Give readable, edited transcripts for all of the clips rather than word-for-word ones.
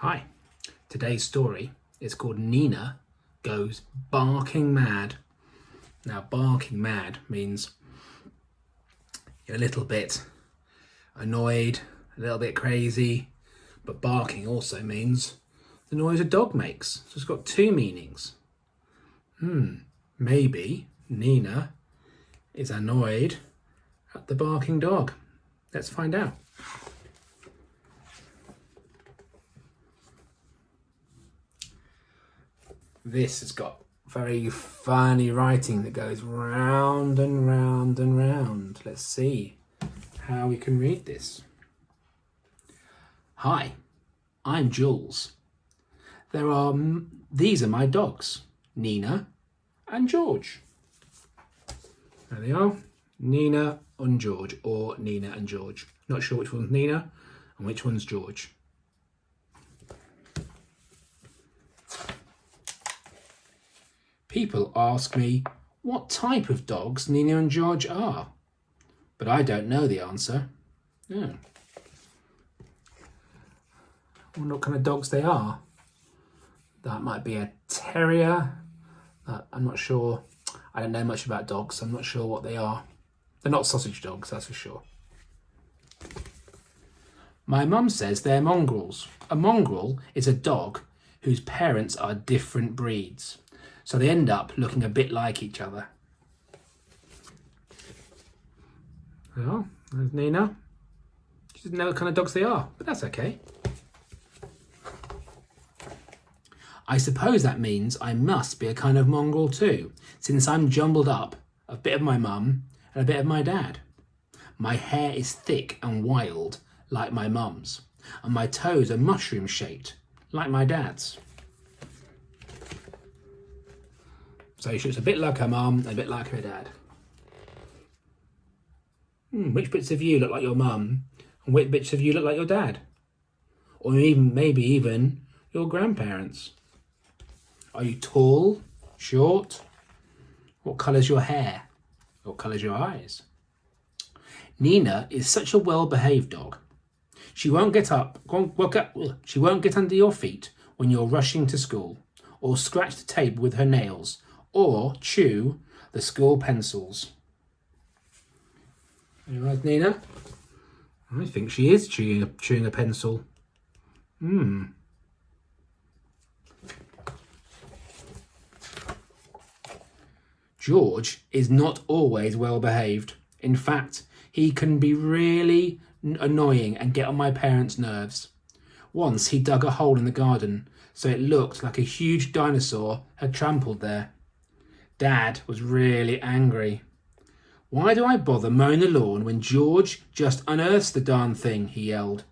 Hi, today's story is called Nina Goes Barking Mad. Now, barking mad means you're a little bit annoyed, a little bit crazy, but barking also means the noise a dog makes. So it's got two meanings. Maybe Nina is annoyed at the barking dog. Let's find out. This has got very funny writing that goes round and round and round. Let's see how we can read this. Hi, I'm Jules. These are my dogs, Nina and George. There they are, Nina and George, or Nina and George. Not sure which one's Nina and which one's George. People ask me what type of dogs Nina and George are, but I don't know the answer. I wonder what kind of dogs they are. That might be a terrier. I'm not sure. I don't know much about dogs, so I'm not sure what they are. They're not sausage dogs, that's for sure. My mum says they're mongrels. A mongrel is a dog whose parents are different breeds, so they end up looking a bit like each other. Well, there's Nina. She doesn't know what kind of dogs they are, but that's okay. I suppose that means I must be a kind of mongrel too, since I'm jumbled up, a bit of my mum and a bit of my dad. My hair is thick and wild, like my mum's, and my toes are mushroom-shaped, like my dad's. So she looks a bit like her mum and a bit like her dad. Which bits of you look like your mum and which bits of you look like your dad? Or maybe even your grandparents? Are you tall, short? What colour's your hair? What colour's your eyes? Nina is such a well-behaved dog. She won't get she won't get under your feet when you're rushing to school, or scratch the table with her nails, or chew the school pencils. Are you right, Nina? I think she is chewing a pencil. George is not always well behaved. In fact, he can be really annoying and get on my parents' nerves. Once he dug a hole in the garden, so it looked like a huge dinosaur had trampled there. Dad was really angry. Why do I bother mowing the lawn when George just unearths the darn thing, he yelled.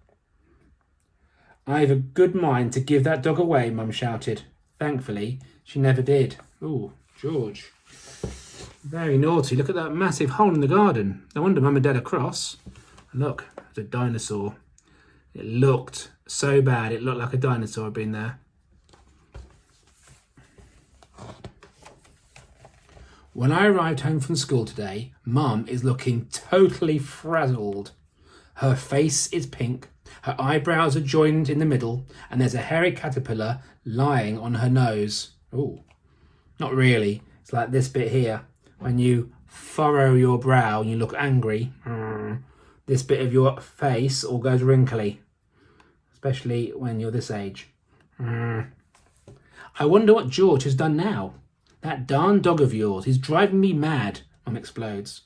I've a good mind to give that dog away, Mum shouted. Thankfully, she never did. Ooh, George. Very naughty. Look at that massive hole in the garden. No wonder Mum and Dad are cross. Look, there's a dinosaur. It looked so bad. It looked like a dinosaur had been there. When I arrived home from school today, Mum is looking totally frazzled. Her face is pink, her eyebrows are joined in the middle, and there's a hairy caterpillar lying on her nose. Ooh, not really. It's like this bit here. When you furrow your brow and you look angry, this bit of your face all goes wrinkly, especially when you're this age. I wonder what George has done now. That darn dog of yours, he's driving me mad, Mum explodes.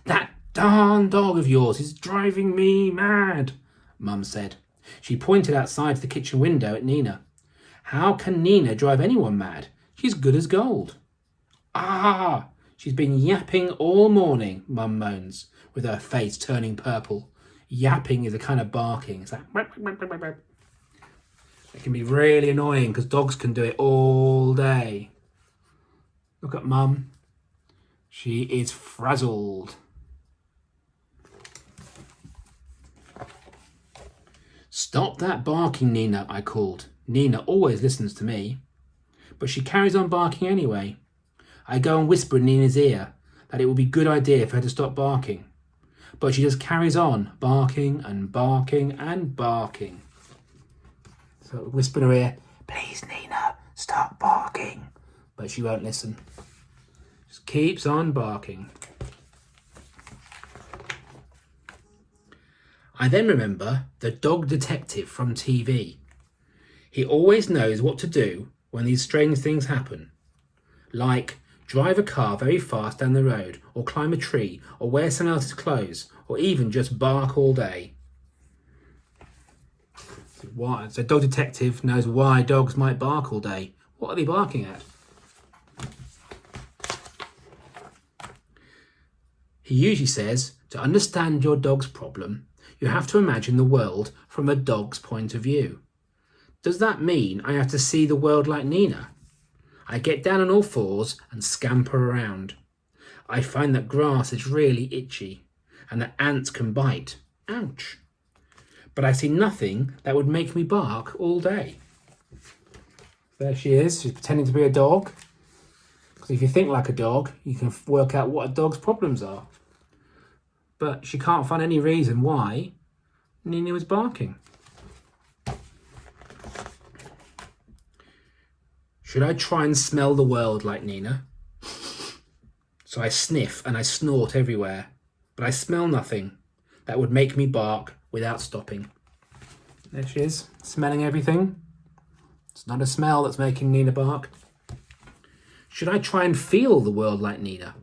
That darn dog of yours is driving me mad, Mum said. She pointed outside the kitchen window at Nina. How can Nina drive anyone mad? She's good as gold. She's been yapping all morning, Mum moans, with her face turning purple. Yapping is a kind of barking. It's like... It can be really annoying because dogs can do it all day. Look at Mum. She is frazzled. Stop that barking, Nina, I called. Nina always listens to me. But she carries on barking anyway. I go and whisper in Nina's ear that it would be a good idea for her to stop barking. But she just carries on barking and barking and barking. So I whisper in her ear, please, Nina, stop barking. But she won't listen. Just keeps on barking. I then remember the dog detective from TV. He always knows what to do when these strange things happen. Like drive a car very fast down the road, or climb a tree, or wear someone else's clothes, or even just bark all day. So dog detective knows why dogs might bark all day. What are they barking at? He usually says, to understand your dog's problem, you have to imagine the world from a dog's point of view. Does that mean I have to see the world like Nina? I get down on all fours and scamper around. I find that grass is really itchy and that ants can bite. Ouch. But I see nothing that would make me bark all day. There she is. She's pretending to be a dog. Because if you think like a dog, you can work out what a dog's problems are. But she can't find any reason why Nina was barking. Should I try and smell the world like Nina? So I sniff and I snort everywhere, but I smell nothing that would make me bark without stopping. There she is, smelling everything. It's not a smell that's making Nina bark. Should I try and feel the world like Nina?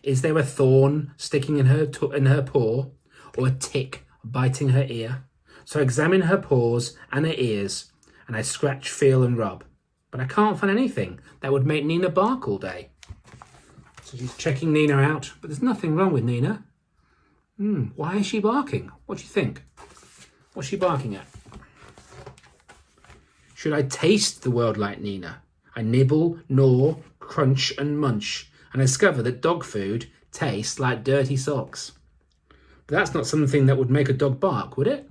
Is there a thorn sticking in her paw, or a tick biting her ear? So I examine her paws and her ears, and I scratch, feel and rub. But I can't find anything that would make Nina bark all day. So she's checking Nina out, but there's nothing wrong with Nina. Why is she barking? What do you think? What's she barking at? Should I taste the world like Nina? I nibble, gnaw, crunch and munch, and discover that dog food tastes like dirty socks. But that's not something that would make a dog bark, would it?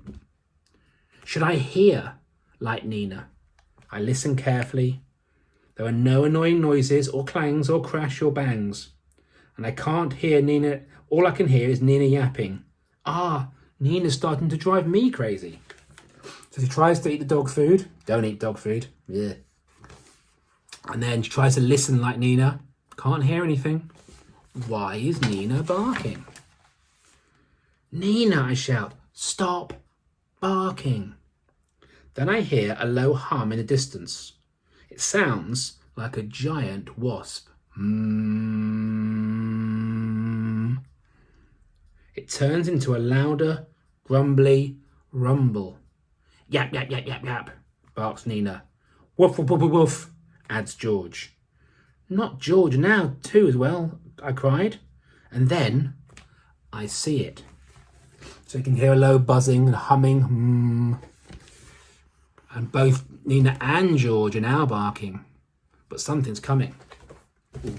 Should I hear like Nina? I listen carefully. There are no annoying noises or clangs or crash or bangs. And I can't hear Nina. All I can hear is Nina yapping. Nina's starting to drive me crazy. So she tries to eat the dog food. Don't eat dog food. Yeah. And then she tries to listen like Nina. Can't hear anything. Why is Nina barking? Nina, I shout. Stop barking. Then I hear a low hum in the distance. It sounds like a giant wasp. It turns into a louder, grumbly rumble. Yap, yap, yap, yap, yap, barks Nina. Woof, woof, woof, woof, woof, adds George. Not George now, too, as well, I cried. And then I see it. So you can hear a low buzzing and humming. And both Nina and George are now barking. But something's coming.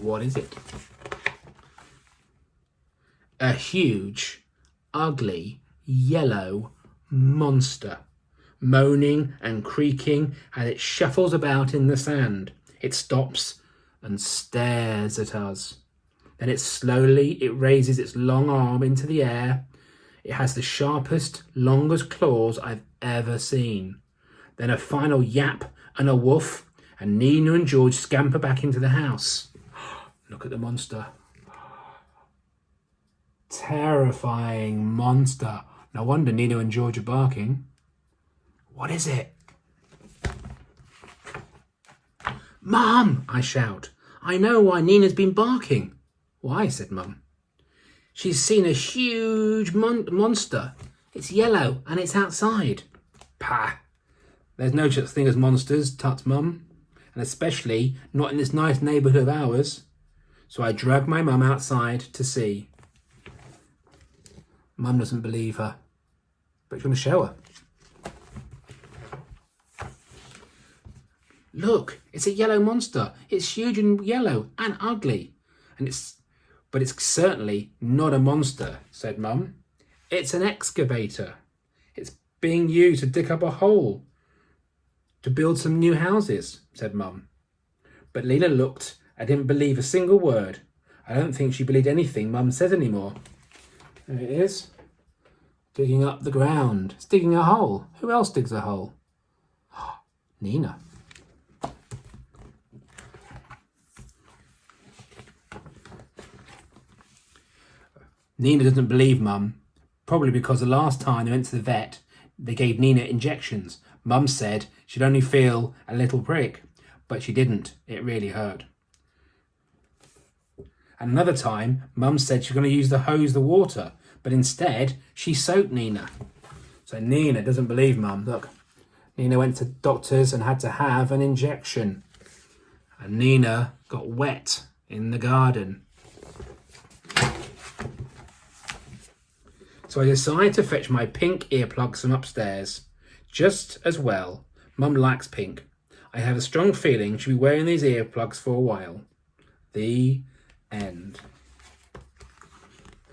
What is it? A huge, ugly, yellow monster, moaning and creaking as it shuffles about in the sand. It stops and stares at us. Then it raises its long arm into the air. It has the sharpest, longest claws I've ever seen. Then a final yap and a woof, and Nina and George scamper back into the house. Look at the monster. Terrifying monster. No wonder Nina and George are barking. What is it? Mum, I shout. I know why Nina's been barking. Why, said Mum. She's seen a huge monster. It's yellow and it's outside. Pah. There's no such thing as monsters, tuts Mum, and especially not in this nice neighbourhood of ours. So I drag my mum outside to see. Mum doesn't believe her, but she's going to show her. Look, it's a yellow monster. It's huge and yellow and ugly. But it's certainly not a monster, said Mum. It's an excavator. It's being used to dig up a hole to build some new houses, said Mum. But Lena looked and didn't believe a single word. I don't think she believed anything Mum said anymore. There it is. Digging up the ground. It's digging a hole. Who else digs a hole? Nina. Nina doesn't believe Mum, probably because the last time they went to the vet, they gave Nina injections. Mum said she'd only feel a little prick, but she didn't. It really hurt. And another time, Mum said she's going to use the hose the water, but instead she soaked Nina. So Nina doesn't believe Mum. Look, Nina went to doctors and had to have an injection. And Nina got wet in the garden. So I decided to fetch my pink earplugs from upstairs. Just as well, Mum likes pink. I have a strong feeling she'll be wearing these earplugs for a while. The end.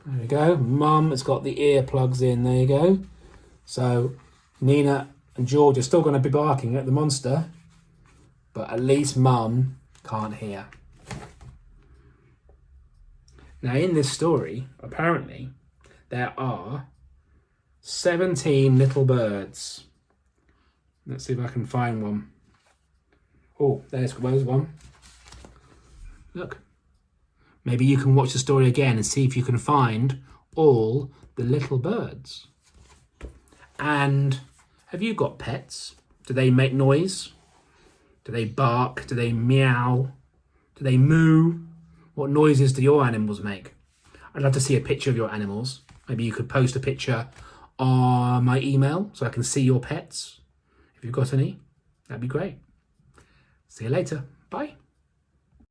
There we go. Mum has got the earplugs in. There you go. So Nina and George are still going to be barking at the monster, but at least Mum can't hear. Now in this story, apparently, there are 17 little birds. Let's see if I can find one. Oh, there's one. Look. Maybe you can watch the story again and see if you can find all the little birds. And have you got pets? Do they make noise? Do they bark? Do they meow? Do they moo? What noises do your animals make? I'd love to see a picture of your animals. Maybe you could post a picture on my email so I can see your pets. If you've got any, that'd be great. See you later. Bye.